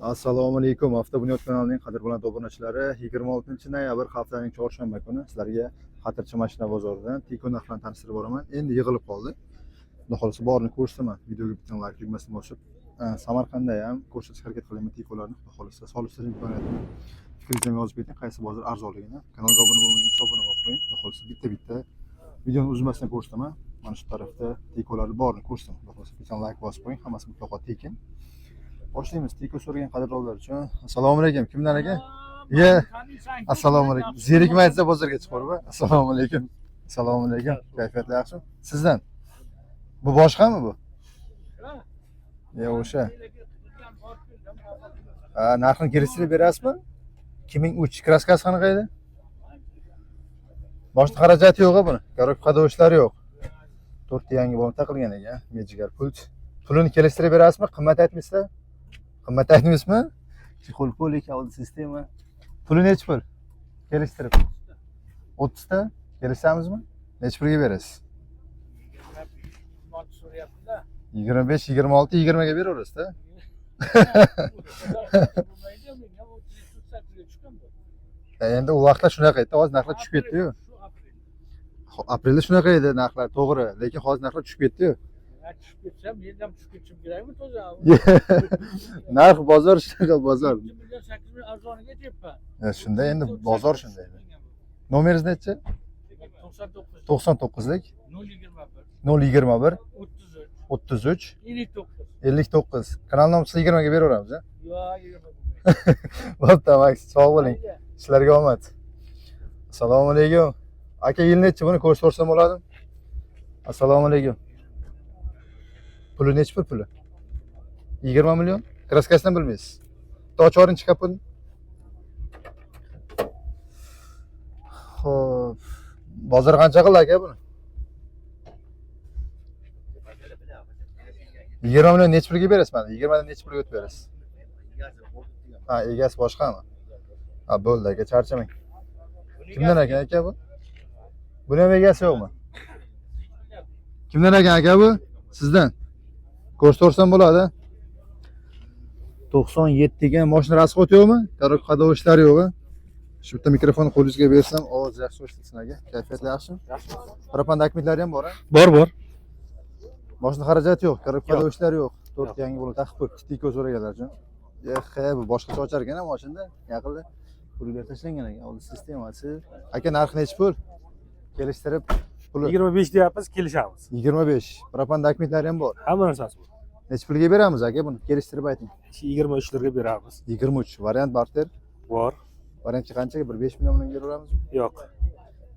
Assalomu alaykum. Hafta bunyod kanalining qadrli obunachilari, 26-noyabr haftaning chorshanba kuni sizlarga Xatirchi mashina bozoridan Tiko narxlarini tanishtirib boraman. Endi yig'ilib qoldi. Xudo xolasa borini ko'rsataman. Videoga bitta like tugmasini bosib, Samarqandda ham ko'rsatishga harakat qilaman Tikolarni. Xudo xolasa solishtirib imkoniyatini fikringizni yozib keting, qaysi bozor arzonligini. Kanalga obuna bo'lmagansiz obuna bo'lib qo'ying. Xudo xolasa bitta videoni uzmasdan ko'rsataman. Mana shu tarafda Tikolarni borini ko'rsataman. Xudo xolasa bitta like bosib qo'ying, hammasi mutlaqo tekin. Boshlaymiz. Tiko so'ragan qadrdonlar uchun. Assalomu alaykum. Kimdan aka? Assalomu alaykum. Zerikmaysiz bozorga chiqib. Assalomu alaykum. Assalomu alaykum. Kayfiyatlar yaxshimi? Sizdan? Bu boshqami bu? O'sha. Narxini kelishtirib berasizmi? 2003 kraskasi qanaqa edi? Boshqa xarajati yo'q buni. Korobka do'shlari yo'q. 4 ta yangi bo'lib taqilgan ekan. Mejigar pult. Pulini kelishtirib berasizmi? Qimmat aytmaysizlar? Qimmat aytmaysizmi? Psixologik avdi sistema. Puli necha pul? Kelishtirib. 30 ta kelishamizmi? Necha pulga berasiz? 25, 26, 20 ga beraverasiz-da. Endi u vaqtlar shunaqa edi, hozir narxlar tushib ketdi-yu. Aprelda shunaqa edi narxlar, to'g'ri, lekin hozir narxlar tushib ketdi-yu. Tushib ketsam, yerdan tushib ketishim kerakmi to'za? Narx bozor shunaqa bozor. 2 million 8 million arzoniga deyapman. Shunday endi bozor shunday. Nomeringiz nechi? 99 99lik 021 021 33 33 59. 59. Kanal nomini 20 ga beraveramiz, ha? Yo'q, Bo'pti, Max, sog' bo'ling. Sizlarga omad. Assalomu alaykum. Aka, yil nechi buni ko'rsam bo'ladimi? Assalomu alaykum. Puli nechi puli? 20 million. Kraskasini bilmaysiz. To'chorinchi kapun. Xo'p. Bozor qancha qildi aka buni? 20 million nechi pulga berasiz mana? 20 dan nechi pulga o'tib berasiz? Ha, egasi boshqami? Ha, bo'ldi aka, charchamang. Kimdan ekan aka bu? Buni ham egasi yo'qmi? Kimdan ekan aka bu? Sizdan. Ko'rsatursam bo'ladi. 97 ga mashina rasxod yo'qmi? Korobka do'shlari yo'qmi? Shu bitta mikrofonni qo'lingizga bersam, ovoz yaxshi eshitilsin aka. Kayfiyatlar yaxshimi? Propan dokumentlari ham bor-a? Bor. Mashina xarajati yo'q, korobka do'shlari yo'q. 4 yangi bo'lib taqib qo'yibdi, Tiko so'raganlar uchun. Bu boshqacha ochar ekan ham mashina. Yaqinda pullar tashlangan ekan. Oldi sistemasi. Aka, narxi nechi pul? Kelishtirib puli 25 deyapmiz, kelishamiz. 25. Propan dokumentlari ham bor. Hamma narsasi bor. Necha pulga beramiz aka buni? Kelishtirib ayting. 23 larga beramiz. 23. Variant barter. Bor. Variantga qanchaga? 1 5 million bilan beraveramizmi? Yo'q.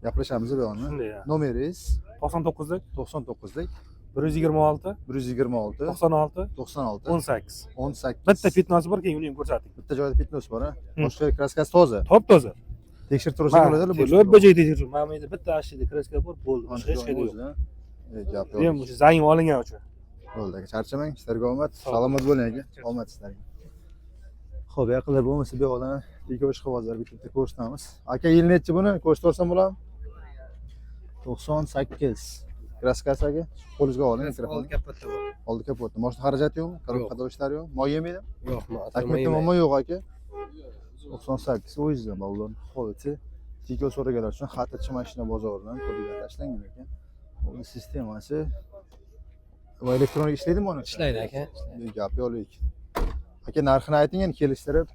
Gaplashamiz bu yerni. Shunday. Nomeringiz 99lik 99lik 126 126 96 96 18. 18. Bitta fitnosi bor, keyin uni ham ko'rsating. Bitta joyda fitnos bor, ha? Boshqa kraskasi toza. Top-toza. Tekshirib tursa bo'ladi-ku. Lobba joyda tekshirib. Mana bu yerda bitta ashida kraska bor, bo'ldi. Boshqa hech qayerda yo'q. Gap yo'q. Ham o'sha zangim olingan uchun. Bo'ldi aka, charchamang, sizlarga omad. Salomat bo'ling aka. Omad sizlarga. Xo'p, yaqinlar bo'lmasa bu yoqdan ikki boshqa bozor bitta ko'rsatamiz. Aka, yil nechi buni ko'rsatarsam bo'ladimi? 98. Kraskasi aka, qo'lingizga oling mikrofonni. Oldi kapotda. Mashina xarajati yo'qmi? Korobka do'shlari yo'q. Moy yemaydi? Yo'q, Takmitda moy yo'q aka. 98 o'yizdan bog'lan. Xo'p, Tiko so'raganlar uchun Xatirchi mashina bozoridan qo'lga tashlangan ekan. Bu sistemasi va elektronik ishlaydimi uni? Ishlaydi aka. Gap yo'q. Aka, narxini ayting, endi kelishtirib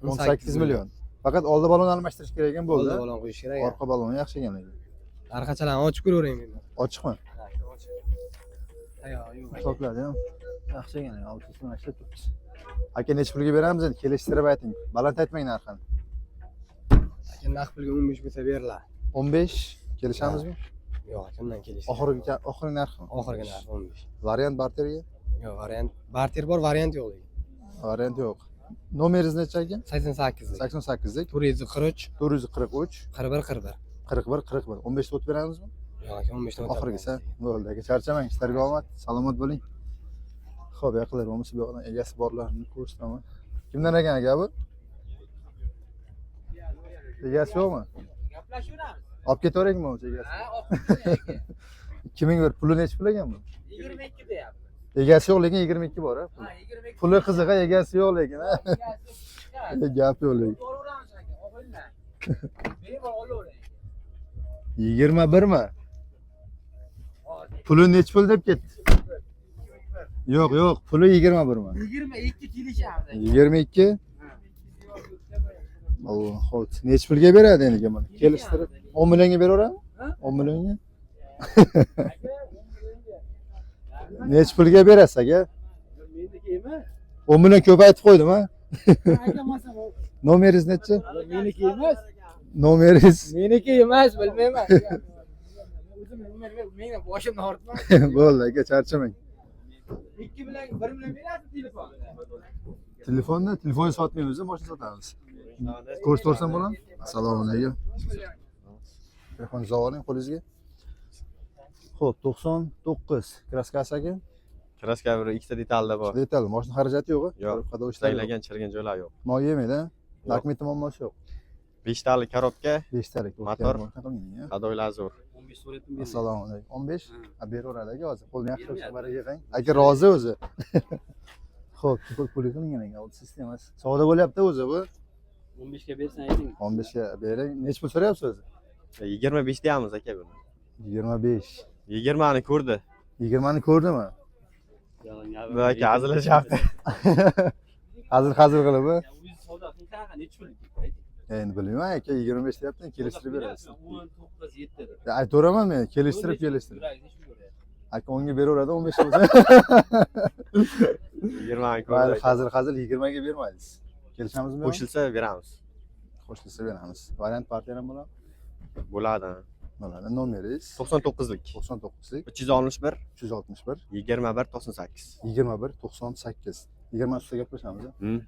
18 million. Faqat oldi balon almashtirish kerak ekan bo'ldi. Oldi balon qo'yish kerak. Orqa baloni yaxshi ekan lekin. Arqachalarni ochib ko'ravering endi. Ochiqmi? Yo'q. Hisobladi ham. Yaxshi ekan, 600 ming ishlab turibmiz. Aka, necha pulga beramiz endi? Kelishtirib ayting. Baland aytmang narxini. Aka, naqd pulga 15 bo'lsa beriladi. 15 kelishamizmi? Yo'q, kimdan kelish? Oxirgi narxmi? Oxirgi narx 15. Variant barterga? Yo'q, variant. Barter bor, variant yo'q lekin. Variant yo'q. Nomeringiz necha aka? 88. 88lik 443 443 41 41 15 ta o'tib beramizmi? Yo'q aka, 15 ta. Oxirgisi. Bo'ldi aka, charchamang, sizlarga omad, salomat bo'ling. Xo'p, yaqinlar bo'lmasa bu yoqdan egasi borlarni ko'rsataman. Kimdan ekan aka bu? Egasi yo'qmi? Gaplashamiz. Olib ketaveringmi o'sha egasi? Ha, olib 2000 puli nechi pul ekan bu? 22 deyapti. Egasi yo'q lekin 22 bor. Ha, 22. Puli qiziq, egasi yo'q lekin. Gap yo'q lekin. To'g'riveramiz aka, o'g'illar. Bevor olavering. 21 mi? Puli necha pul deb ketdi? Yo'q, yo'q, puli 21 mi? 22 kelishamiz. 22. Allah, xo'p. Necha pulga beradi endi buni? Kelishtirib 10 millionga beraverami? 10 millionga? Necha pulga berasiz aka? Meniki emas. 10 million ko'p aytib qo'ydim, ha? Aka masalan, Nomeringiz nechi? meniki emas. Nomeringiz Meniki emas, bilmayman. O'zim men boshimni hortman. bo'ldi aka, charchamang. 2 bilan 1 bilan berasiz telefonni. Telefonni sotmaymiz, mashina sotamiz. Ko'rsatib bo'ladimi? Assalomu alaykum. Telefon zo'ring qo'lingizga. Xo'p, 99 kraskasi aka. Kraska bir ikkita detalda bor. Detal, mashina xarajati yo'q-ku? Yo'q. Qada ishlar yo'q. Saylagan, chirgan joylar yo'q. Moy yemaydi, ha? Dokument muammosi yo'q. 5 talik korobka, 5 talik. Motor. hadoylar zo'r. 15 so'rayapman. Assalomu alaykum. 15? Ha, beraveradi aka hozir. Qo'lni yaxshi qilib baraga yig'ing. Aka rozi o'zi. Xo'p, pul qilingan ekan, oldi sistemasi. Savdo bo'lyapti o'zi bu. 15 ga bersan ayting. 15 ga bering. Necha pul so'rayapsiz o'zi? 25 deyamiz aka buni. 25. 20 ni ko'rdi. 20 ni ko'rdimi? Bu aka hazillashyapti. Hazır qilib. O'zi savdo qilgan necha pul? Endi bilmayman aka, 25 deyapti, kelishtirib berasiz. 19 7 dedi. Aytaveraman men, kelishtirib. Aka 10 ga beraveradi, 15 bo'lsa. 20 ni Mayli, ko'rdi. hozir 20 ga bermaysiz. Kelishamizmi? Qo'shilsa beramiz. Qo'shilsa beramiz. Variant partiya ham bo'ladi. Bo'ladi. Bo'ladi. Nomeringiz 99lik. 99lik 361 361 21 98. 21 98. 20 ustida gaplashamiz. Hmm.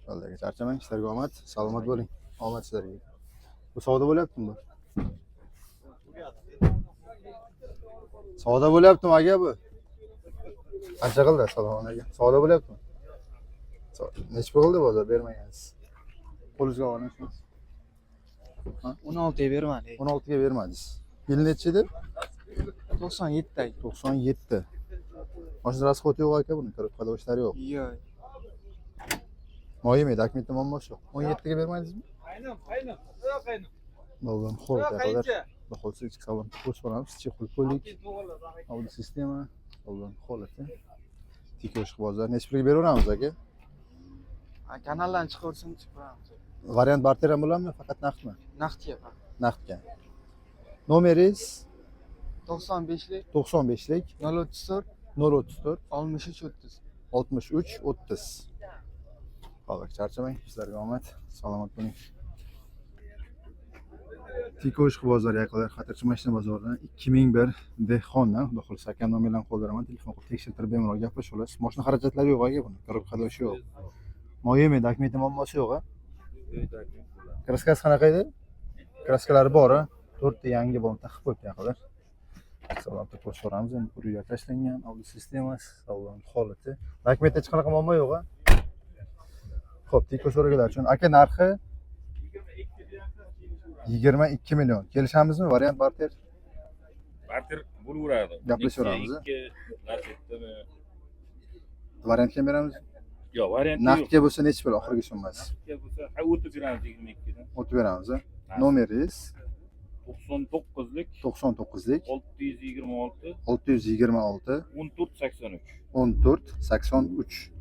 Yo'ldagi charchamang, ishlarga omad, salomat bo'ling. Omad sizlarga. Bu savdo bo'lyaptimi bu? Savdo bo'lyaptimi aka bu? Qancha qildi? Assalomu alaykum. Savdo bo'lyaptimi? Necha pul qildi bozor bermagansiz? Qo'lingizga oling. 16 ga bermadi. 16 ga bermadingiz. Yil necha edi? 97 tay. 97. Mashina rasxoti yo'q aka buni, kirib qadoshlari yo'q. Yo'q. Moy yemaydi, dokument muammosi yo'q. 17 ga bermadingizmi? Qaynam. Qaynam. Bo'lgan, xo'p, akalar. Baholsi ichki salon ko'rib so'ramiz, chekul qo'ydik. Audio sistema, bo'lgan holati. Tikosh bozor. Necha pulga beraveramiz aka? Kanaldan chiqarsin chiqaramiz. Variant barter ham bo'ladimi, faqat naqdmi? Naqdga. Naqdga. Nomeringiz 95lik 95lik 034 034 63 30. 63 30. Xo'p, charchamang, sizlarga omad, salomat bo'ling. Tikosh bozor yaqinlar, xatirchi mashina bozoridan 2001 Dehqondan, xudo xolisa akam nomerlarini qo'ldiraman, telefon qilib tekshirtirib bemalol gaplashib olasiz. Mashina xarajatlari yo'q aka buni, kirib qadoshi yo'q. Moy yemaydi, dokument muammosi yo'q a. Kraskasi qanaqa edi? Kraskalari bor a. 4 ta yangi bo'lib taqib qo'yibdi yaqinlar. Salomatlik ko'rib so'ramiz, endi pulga tashlangan, audio sistemasi, sog'lom holati. Dokumentda hech qanaqa muammo yo'q a. Xo'p, Tikosh so'raganlar uchun aka narxi 22 million. Kelishamizmi? Variant barter. Barter bo'laveradi. Gaplashaveramiz. Nasibdimi? Variantga beramiz. Yo'q, variant yo'q. Naqdga bo'lsa necha pul oxirgi summasi? Naqdga bo'lsa, o'tib beramiz 22 dan. O'tib beramiz. Nomeringiz 99lik 99lik 626 626 14 83. 14 83.